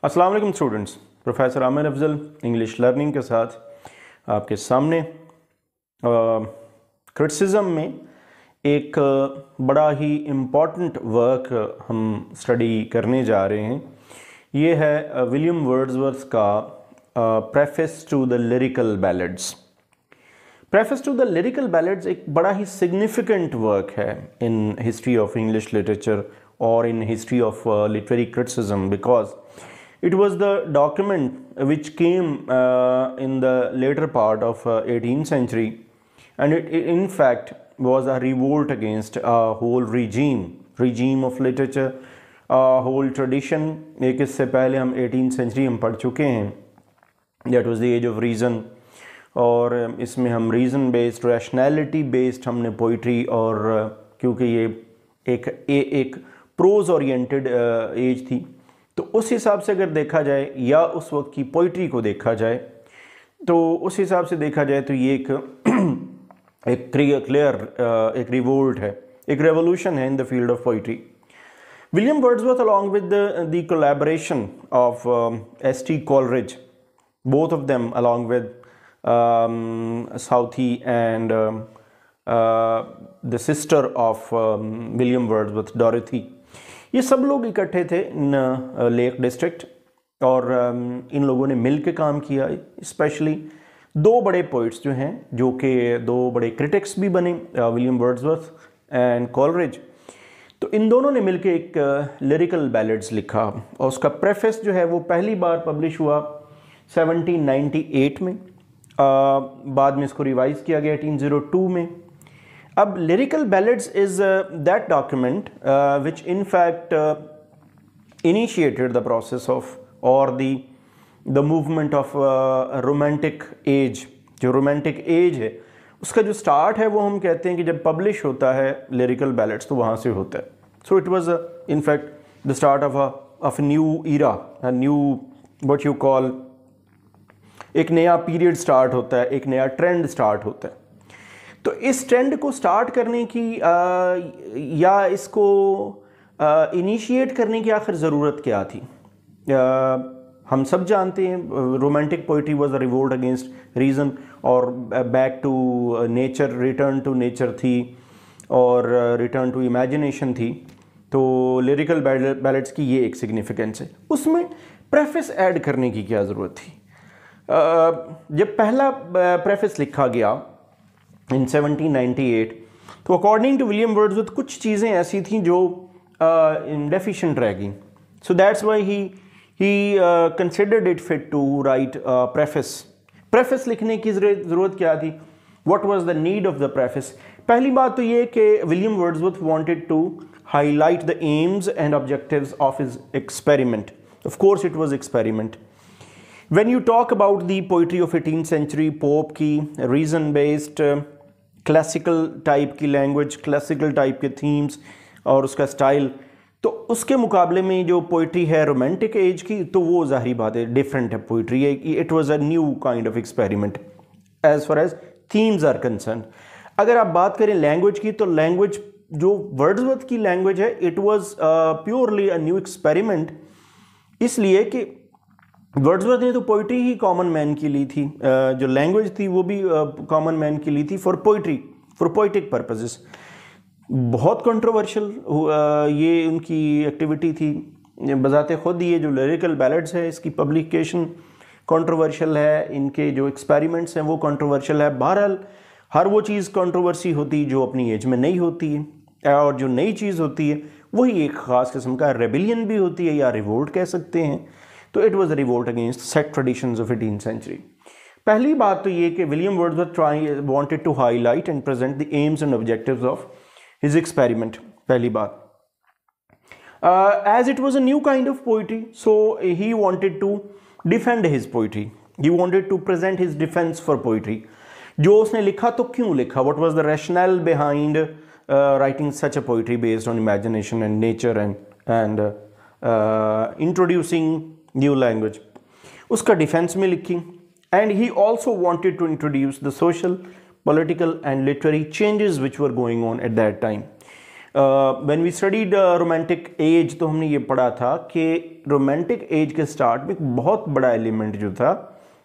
अस्सलाम वालेकुम students, professor Aamir Afzal English learning के साथ आपके सामने क्रिटिसिज्म में एक बड़ा ही इम्पॉर्टेंट वर्क हम स्टडी करने जा रहे हैं। ये है विलियम वर्ड्सवर्थ का preface to the lyrical ballads. Preface to the lyrical ballads एक बड़ा ही सिग्निफिकेंट वर्क है in history of English literature और in history of literary criticism, because it was the document which came in the later part of 18th century, and it in fact was a revolt against a whole regime of literature, a whole tradition। एक इससे पहले हम 18th century हम पढ़ चुके हैं, that was the age of reason, और इसमें हम रीज़न बेस्ड रैशनैलिटी बेस्ड हमने पोइट्री, और क्योंकि ये एक प्रोज ओरिएंटेड एज थी, तो उस हिसाब से अगर देखा जाए या उस वक्त की पोइट्री को देखा जाए तो उस हिसाब से देखा जाए तो ये एक क्लियर एक रिवोल्ट है, एक रेवोल्यूशन है in the field of poetry. William Wordsworth along with the collaboration of S.T. Coleridge, both of them along with Southey and the sister of William Wordsworth, Dorothy, ये सब लोग इकट्ठे थे इन लेक डिस्ट्रिक्ट, और इन लोगों ने मिल के काम किया। स्पेशली दो बड़े पोइट्स जो हैं, जो कि दो बड़े क्रिटिक्स भी बने, विलियम वर्ड्सवर्थ एंड कॉलरिज, तो इन दोनों ने मिल के एक लिरिकल बैलेड्स लिखा, और उसका प्रेफेस जो है वो पहली बार पब्लिश हुआ 1798 में। बाद में इसको रिवाइज किया गया 1802 में। अब lyrical ballads is that document which in fact initiated the process of और the movement of romantic age. जो रोमांटिक एज है उसका जो स्टार्ट है वो हम कहते हैं कि जब पब्लिश होता है लिरिकल बैलेड्स तो वहाँ से होता है। So it was in fact the start of new era, new what you call, एक नया पीरियड स्टार्ट होता है, एक नया ट्रेंड स्टार्ट होता है। तो इस ट्रेंड को स्टार्ट करने की या इसको इनिशिएट करने की आखिर ज़रूरत क्या थी? हम सब जानते हैं romantic poetry was a revolt against reason, और back to nature, return to nature थी, और रिटर्न टू इमेजिनेशन थी। तो लिरिकल बैलेड्स की ये एक सिग्निफिकेंस है। उसमें प्रेफेस ऐड करने की क्या ज़रूरत थी? जब पहला प्रेफेस लिखा गया इन 1798, तो अकॉर्डिंग टू विलियम वर्ड्सवर्थ कुछ चीज़ें ऐसी थीं जो डेफिशिएंट रह गई। So that's why he considered it fit to write preface. Preface लिखने की ज़रूरत क्या थी? What was the need of the preface? पहली बात तो ये कि William Wordsworth wanted to highlight the aims and objectives of his experiment. Of course it was experiment. When you talk about the poetry of 18th century, Pope की reason based classical type की language, classical type के themes और उसका style, तो उसके मुकाबले में जो पोइट्री है रोमांटिक एज की, तो वो ज़ाहिर बात है डिफरेंट है poetry. It was a new kind of experiment as far as themes are concern. अगर आप बात करें लैंग्वेज की, तो लैंग्वेज जो वर्ड्सवर्थ की लैंग्वेज है, it was purely a new experiment, इसलिए कि वर्ड्सवर्थ ने तो पोइट्री ही कॉमन मैन की ली थी, जो लैंग्वेज थी वो भी कॉमन मैन की ली थी for poetry, for poetic purposes. बहुत कंट्रोवर्शियल ये उनकी एक्टिविटी थी। बजाते खुद ये जो लिरिकल बैलेड्स है, इसकी पब्लिकेशन कंट्रोवर्शियल है, इनके जो एक्सपेरिमेंट्स हैं वो कंट्रोवर्शियल है। बहरहाल हर वो चीज़ कंट्रोवर्सी होती जो अपनी एज में नहीं होती है, और जो नई चीज़ होती है वही एक ख़ास किस्म का रेबिलियन भी होती है, या रिवोल्ट कह सकते हैं। तो it was a revolt against set traditions of 18th century. पहली बात तो ये कि William Wordsworth wanted to highlight and present the aims and objectives of his experiment. पहली बात, as it was a new kind of poetry, so he wanted to defend his poetry, he wanted to present his defence for poetry. जो उसने लिखा तो क्यों लिखा, what was the rational behind writing such a poetry based on imagination and nature and introducing new language, उसका defence में लिखी। And he also wanted to introduce the social, political and literary changes which were going on at that time. When we studied romantic age तो हमने ये पढ़ा था कि romantic as के स्टार्ट में एक बहुत बड़ा एलिमेंट जो था,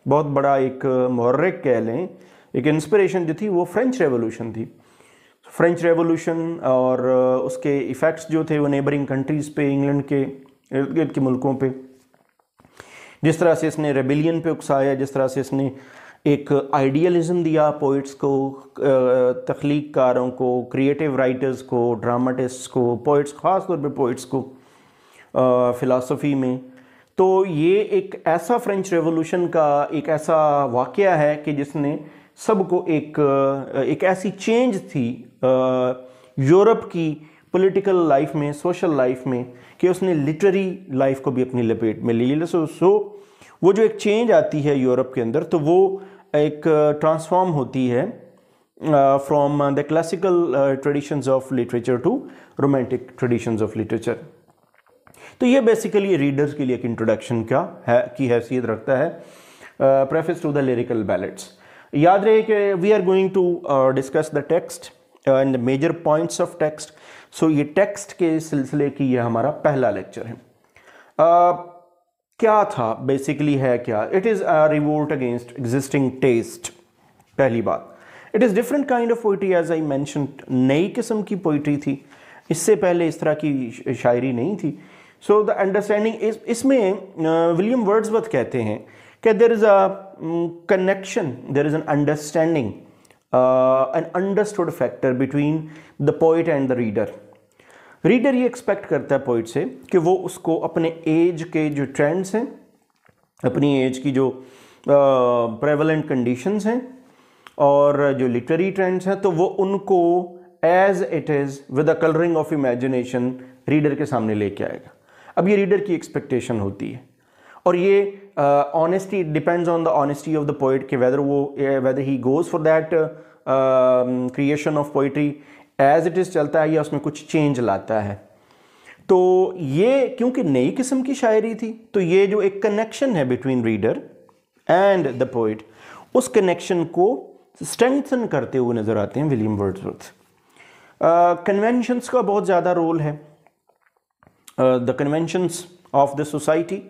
बहुत बड़ा एक मुहर्रिक कह लें, एक इंस्पिरेशन जो थी वो फ्रेंच रेवोल्यूशन थी। फ्रेंच रेवोल्यूशन और उसके इफ़ेक्ट्स जो थे वो नेबरिंग कंट्रीज़ पे, इंग्लैंड के इर्द गिर्द के मुल्कों पे, जिस तरह से इसने रेबिलियन पे उकसाया, जिस तरह से इसने एक आइडियलिज्म दिया पोइट्स को, तख्लीककारों को, क्रिएटिव राइटर्स को, ड्रामाटिस्ट्स को, पोइट्स, ख़ास तौर पे पोइट्स को फ़िलासफ़ी में। तो ये एक ऐसा फ्रेंच रेवोल्यूशन का एक ऐसा वाक़या है कि जिसने सबको एक ऐसी चेंज थी यूरोप की पॉलिटिकल लाइफ में, सोशल लाइफ में, कि उसने लिटरेरी लाइफ को भी अपनी लपेट में ले लिया। सो वो जो एक चेंज आती है यूरोप के अंदर, तो वो एक ट्रांसफॉर्म होती है from the classical traditions of literature to romantic traditions of literature. तो ये बेसिकली रीडर्स के लिए एक इंट्रोडक्शन की हैसियत रखता है, preface to the lyrical ballads. याद रहे कि we are going to discuss the text and major points of text. So ये टेक्स्ट के सिलसिले की ये हमारा पहला लेक्चर है। क्या था बेसिकली, है क्या? It is a revolt against existing taste. पहली बात, it is different kind of poetry, as I mention, नई किस्म की पोइट्री थी, इससे पहले इस तरह की शायरी नहीं थी। सो द अंडरस्टैंडिंग इसमें विलियम वर्ड्सवर्थ कहते हैं कि there is a connection, there is an understanding, an understood factor between the poet and the reader. Reader ये एक्सपेक्ट करता है पोइट से कि वो उसको अपने एज के जो ट्रेंड्स हैं, अपनी एज की जो प्रेवलेंट कंडीशंस हैं और जो लिटरेरी ट्रेंड्स हैं, तो वो उनको as it is with a colouring of imagination reader के सामने लेके आएगा। अब ये रीडर की एक्सपेक्टेशन होती है, और ये honesty depends on the honesty of the poet कि whether he goes for that creation of poetry as it is चलता है या उसमें कुछ चेंज लाता है। तो ये क्योंकि नई किस्म की शायरी थी, तो ये जो एक कनेक्शन है between reader and the poet, उस कनेक्शन को स्ट्रेंथन करते हुए नज़र आते हैं विलियम वर्ड्सवर्थ। कन्वेंशंस का बहुत ज़्यादा रोल है। The conventions of the society,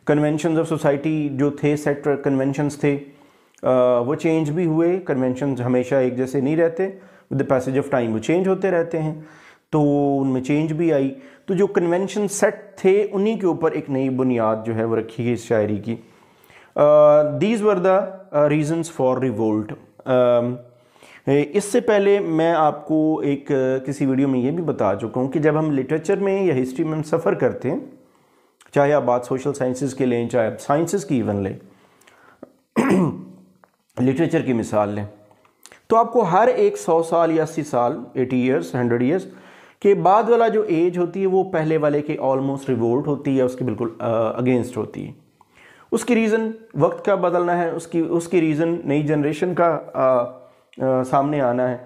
conventions of society जो थे, सेट कन्वेंशंस थे, वो चेंज भी हुए। कन्वेंशंस हमेशा एक जैसे नहीं रहते, with the passage of time वो चेंज होते रहते हैं, तो उनमें चेंज भी आई। तो जो कन्वेंशन सेट थे उन्हीं के ऊपर एक नई बुनियाद जो है वो रखी गई इस शायरी की। These were the reasons for revolt. इससे पहले मैं आपको एक किसी वीडियो में ये भी बता चुका हूँ कि जब हम लिटरेचर में या हिस्ट्री में हम सफ़र करते हैं, चाहे आप बात सोशल साइंसेस के लें, चाहे आप साइंसेस की इवन लें, लिटरेचर की मिसाल लें, तो आपको हर एक 100 साल या 80 साल, 80 ईयर्स, 100 ईयर्स के बाद वाला जो एज होती है वो पहले वाले के ऑलमोस्ट रिवोल्ट होती है, उसके बिल्कुल अगेंस्ट होती है। उसकी रीज़न वक्त का बदलना है, उसकी रीज़न नई जनरेशन का सामने आना है।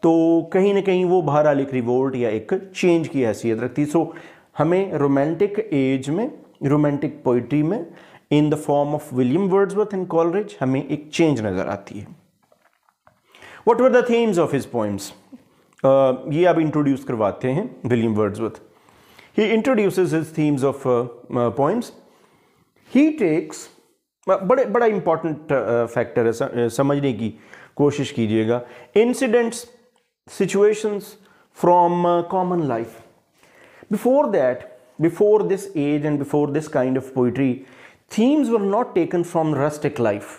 तो कहीं ना कहीं वो बहरहाल एक रिवोल्ट या एक चेंज की हैसियत रखती। सो हमें रोमांटिक एज में, रोमांटिक पोइट्री में, in the form of William Wordsworth and Coleridge, हमें एक चेंज नज़र आती है। What were the themes of his poems? ये अब इंट्रोड्यूस करवाते हैं William Wordsworth. He introduces his themes of poems. He takes बड़ा इंपॉर्टेंट फैक्टर है, समझने की कोशिश कीजिएगा। Incidents, situations from common life. Before that, before this age and before this kind of poetry, themes were not taken from rustic life.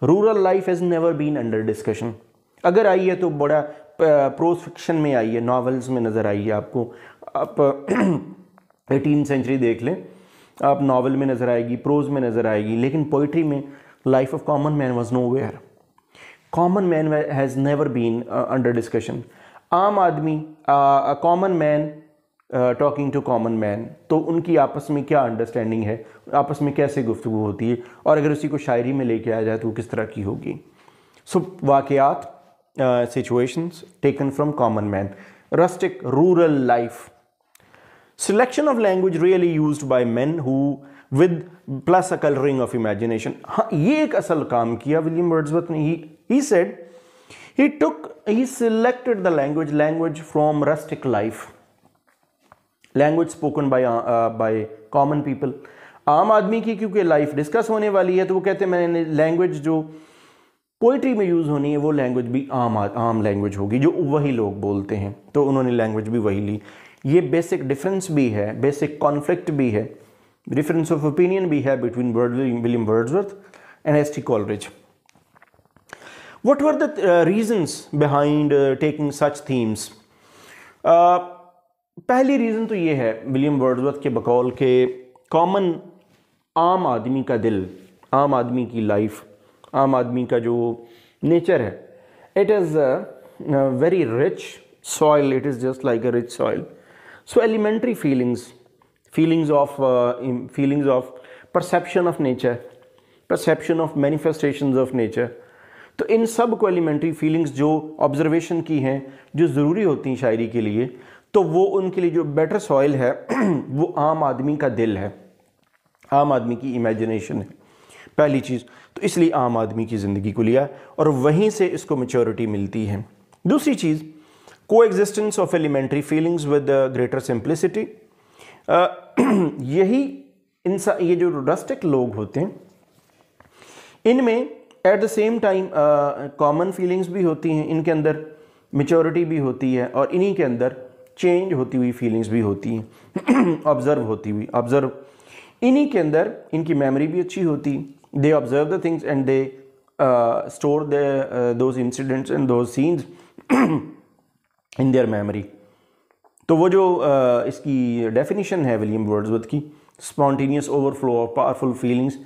Rural life has never been under discussion. अगर आई है तो बड़ा pros fiction में आई है, novels में नज़र आई है आपको। आप 18th सेंचुरी देख लें, आप नॉवेल में नज़र आएगी, प्रोज में नज़र आएगी, लेकिन पोइट्री में life of common man was nowhere. Common man has never been under discussion. आम आदमी, common man talking to common man, तो उनकी आपस में क्या अंडरस्टैंडिंग है, आपस में कैसे गुफ्तगू होती है, और अगर उसी को शायरी में लेके आया जाए तो वो किस तरह की होगी। सो वाक़यात, situations taken from common man, rustic rural life, selection of language really used by men who with plus a coloring of imagination। हाँ, ये एक असल काम किया विलियम वर्ड्सवर्थ ने। he said He selected the language from rustic life, language spoken by common people, आम आदमी की क्योंकि लाइफ डिस्कस होने वाली है तो वो कहते हैं मैंने लैंग्वेज जो पोइट्री में यूज़ होनी है वो लैंग्वेज भी आम लैंग्वेज होगी जो वही लोग बोलते हैं, तो उन्होंने लैंग्वेज भी वही ली। ये बेसिक डिफरेंस भी है, बेसिक कॉन्फ्लिक्ट भी है, डिफरेंस ऑफ ओपिनियन भी है between William Wordsworth and S T Coleridge. What were the reasons behind taking such themes? पहली रीज़न तो ये है विलियम वर्ड्सवर्थ के बकौल के कॉमन आम आदमी का दिल, आम आदमी की लाइफ, आम आदमी का जो नेचर है, it is very rich soil, it is just like a rich soil. So elementary feelings of perception of nature, perception of manifestations of nature, तो इन सब को एलिमेंट्री फीलिंग्स जो ऑब्जर्वेशन की हैं जो ज़रूरी होती हैं शायरी के लिए, तो वो उनके लिए जो बेटर सॉइल है वो आम आदमी का दिल है, आम आदमी की इमेजिनेशन है, पहली चीज़। तो इसलिए आम आदमी की ज़िंदगी को लिया और वहीं से इसको मैच्योरिटी मिलती है। दूसरी चीज़, को existence of elementary feelings with greater simplicity. यही ये जो रस्टिक लोग होते हैं इनमें at the same time common feelings भी होती हैं, इनके अंदर मेच्योरिटी भी होती है और इन्हीं के अंदर चेंज होती हुई फीलिंग्स भी होती हैं, ऑब्जर्व इन्हीं के अंदर इनकी मेमोरी भी अच्छी होती, they observe the things and they store those incidents and those scenes in their memory. तो वो जो इसकी डेफिनेशन है विलियम वर्ड्सवर्थ की, spontaneous overflow of powerful feelings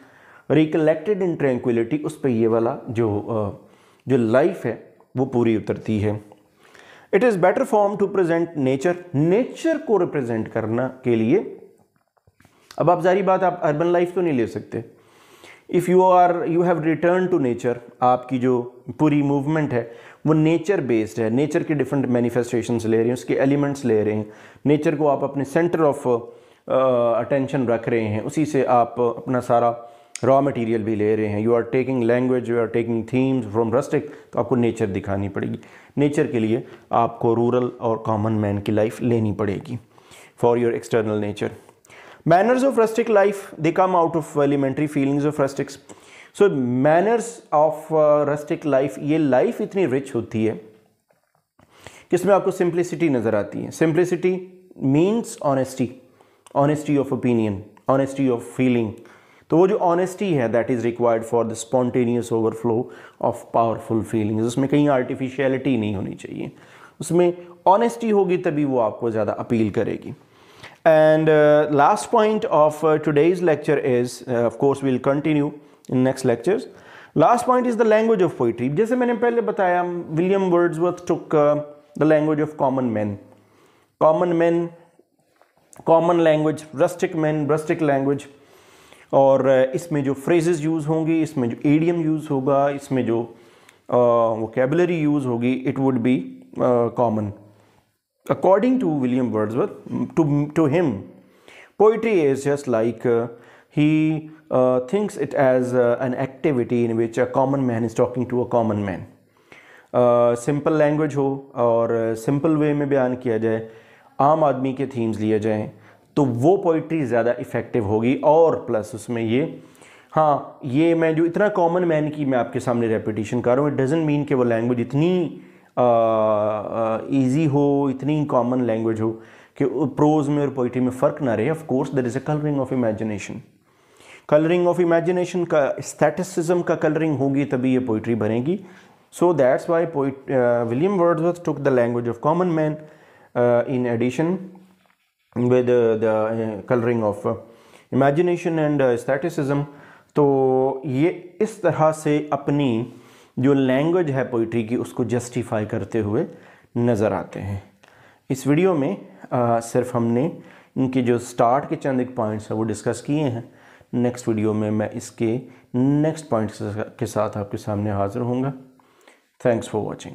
recollected in tranquillity, उस पर ये वाला जो लाइफ है वो पूरी उतरती है। It is better form to present nature को रिप्रेजेंट करना के लिए। अब आप जारी बात, आप अर्बन लाइफ तो नहीं ले सकते। If you have return to nature, आपकी जो पूरी मूवमेंट है वो नेचर बेस्ड है, नेचर के डिफरेंट मैनिफेस्टेशंस ले रहे हैं, उसके एलिमेंट्स ले रहे हैं, नेचर को आप अपने सेंटर ऑफ अटेंशन रख रहे हैं, उसी से आप अपना सारा रॉ मटेरियल भी ले रहे हैं। You are taking language, you are taking themes from rustic, तो आपको नेचर दिखानी पड़ेगी। नेचर के लिए आपको रूरल और कॉमन मैन की लाइफ लेनी पड़ेगी for your external nature. Manners of rustic life, they come out of elementary feelings of rustics. So manners of rustic life, ये लाइफ इतनी रिच होती है कि इसमें आपको सिंप्लिसिटी नज़र आती है। Simplicity means honesty, honesty of opinion, honesty of feeling. तो वो जो ऑनेस्टी है that is required for the spontaneous overflow of powerful feelings. उसमें कहीं आर्टिफिशियलिटी नहीं होनी चाहिए, उसमें ऑनेस्टी होगी तभी वो आपको ज़्यादा अपील करेगी। And last point of today's lecture is, of course we will continue in next lectures. Last point is the language of poetry. जैसे मैंने पहले बताया, William Wordsworth took the language of common man, common language, rustic man, rustic language, और इसमें जो phrases use होंगी, इसमें जो एडियम यूज़ होगा, इसमें जो वोकेबलरी यूज़ होगी, it would be common. According to William Wordsworth, to him poetry is just like he thinks it as an activity in which a common man is talking to a common man. Simple language हो और simple way में बयान किया जाए, आम आदमी के themes लिए जाएं, तो वो पोइट्री ज़्यादा इफ़ेक्टिव होगी। और प्लस उसमें ये मैं जो इतना कॉमन मैन की मैं आपके सामने रेपिटेशन कर रहा हूँ, इट डजंट मीन कि वो लैंग्वेज इतनी ईजी हो, इतनी कॉमन लैंग्वेज हो कि प्रोज में और पोइट्री में फ़र्क ना रहे। Of course there is a colouring of imagination, colouring of imagination का, एस्थेटिसिज्म का कलरिंग होगी तभी ये पोइट्री बनेगी। So that's why William Wordsworth took the language of common man in addition with the colouring of imagination and aestheticism. तो ये इस तरह से अपनी जो लैंग्वेज है पोइट्री की उसको जस्टिफाई करते हुए नज़र आते हैं। इस वीडियो में सिर्फ हमने इनके जो स्टार्ट के चंद एक पॉइंट्स हैं वो डिस्कस किए हैं। नेक्स्ट वीडियो में मैं इसके नेक्स्ट पॉइंट्स के साथ आपके सामने हाज़िर होऊंगा। Thanks for watching.